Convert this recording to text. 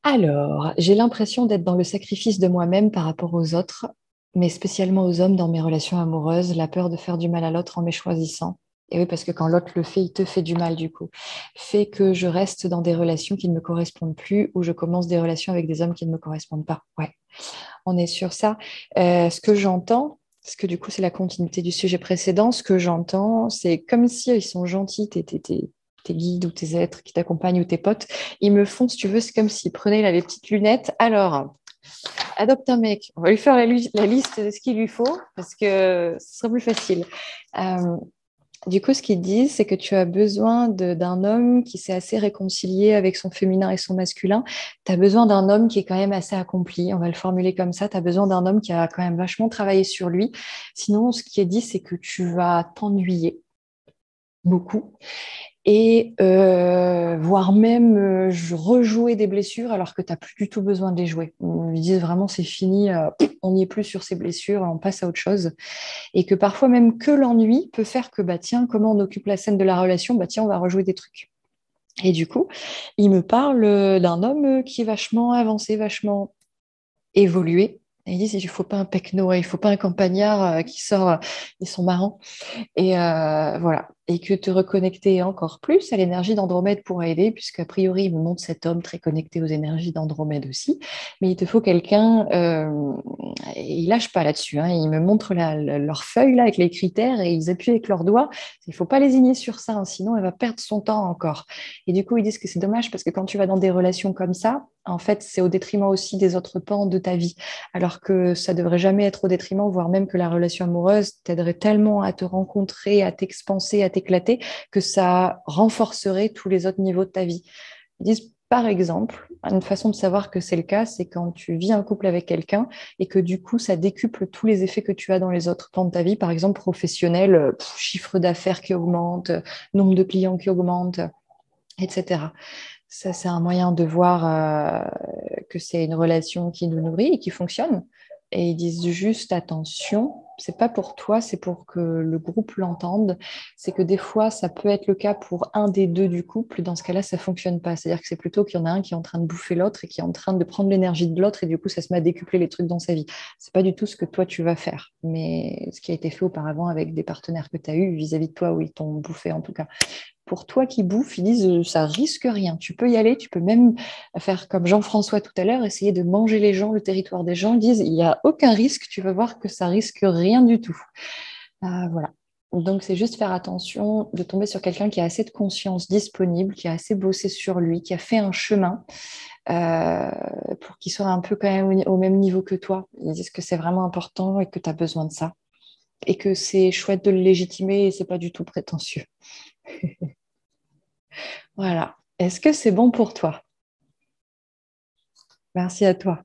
Alors, j'ai l'impression d'être dans le sacrifice de moi-même par rapport aux autres, mais spécialement aux hommes dans mes relations amoureuses, la peur de faire du mal à l'autre en me choisissant. Et oui, parce que quand l'autre le fait, il te fait du mal du coup. Fait que je reste dans des relations qui ne me correspondent plus ou je commence des relations avec des hommes qui ne me correspondent pas. Ouais, on est sur ça. Ce que j'entends, parce que du coup, c'est la continuité du sujet précédent, ce que j'entends, c'est comme si ils sont gentils, tes guides ou tes êtres qui t'accompagnent ou tes potes, ils me font, si tu veux, c'est comme s'ils prenaient là, les petites lunettes. Alors, adopte un mec, on va lui faire la liste de ce qu'il lui faut, parce que ce sera plus facile. Euh, du coup, ce qu'ils disent, c'est que tu as besoin d'un homme qui s'est assez réconcilié avec son féminin et son masculin. Tu as besoin d'un homme qui est quand même assez accompli, on va le formuler comme ça. Tu as besoin d'un homme qui a quand même vachement travaillé sur lui. Sinon, ce qui est dit, c'est que tu vas t'ennuyer beaucoup et voire même rejouer des blessures alors que tu n'as plus du tout besoin de les jouer. Ils disent vraiment c'est fini, on n'y est plus sur ces blessures, on passe à autre chose. Et que parfois même que l'ennui peut faire que bah tiens, comment on occupe la scène de la relation, bah tiens, on va rejouer des trucs. Et du coup, il me parle d'un homme qui est vachement avancé, vachement évolué. Et ils disent, il ne faut pas un pecno, il ne faut pas un campagnard qui sort, ils sont marrants. Et voilà. Et que te reconnecter encore plus à l'énergie d'Andromède pourra aider, puisqu'a priori, il me montre cet homme très connecté aux énergies d'Andromède aussi. Mais il te faut quelqu'un, il lâche pas là-dessus, hein. Il me montre leur feuille là, avec les critères et ils appuient avec leurs doigts. Il ne faut pas lésigner sur ça, hein, sinon elle va perdre son temps encore. Et du coup, ils disent que c'est dommage parce que quand tu vas dans des relations comme ça, en fait, c'est au détriment aussi des autres pans de ta vie. Alors que ça devrait jamais être au détriment, voire même que la relation amoureuse t'aiderait tellement à te rencontrer, à t'expanser, à t'éclater, que ça renforcerait tous les autres niveaux de ta vie. Ils disent, par exemple, une façon de savoir que c'est le cas, c'est quand tu vis un couple avec quelqu'un et que du coup, ça décuple tous les effets que tu as dans les autres pans de ta vie, par exemple professionnel, chiffre d'affaires qui augmente, nombre de clients qui augmente, etc. Ça, c'est un moyen de voir que c'est une relation qui nous nourrit et qui fonctionne. Et ils disent juste attention, c'est pas pour toi, c'est pour que le groupe l'entende. C'est que des fois, ça peut être le cas pour un des deux du couple. Dans ce cas-là, ça fonctionne pas. C'est-à-dire que c'est plutôt qu'il y en a un qui est en train de bouffer l'autre et qui est en train de prendre l'énergie de l'autre et du coup, ça se met à décupler les trucs dans sa vie. C'est pas du tout ce que toi tu vas faire, mais ce qui a été fait auparavant avec des partenaires que tu as eus vis-à-vis de toi où ils t'ont bouffé en tout cas. Pour toi qui bouffe, ils disent ça risque rien. Tu peux y aller, tu peux même faire comme Jean-François tout à l'heure, essayer de manger les gens, le territoire des gens. Ils disent il n'y a aucun risque, tu vas voir que ça risque rien du tout. Voilà. Donc c'est juste faire attention de tomber sur quelqu'un qui a assez de conscience disponible, qui a assez bossé sur lui, qui a fait un chemin euh, pour qu'il soit un peu quand même au même niveau que toi. Ils disent que c'est vraiment important et que tu as besoin de ça. Et que c'est chouette de le légitimer et c'est pas du tout prétentieux. Voilà. Est-ce que c'est bon pour toi? Merci à toi.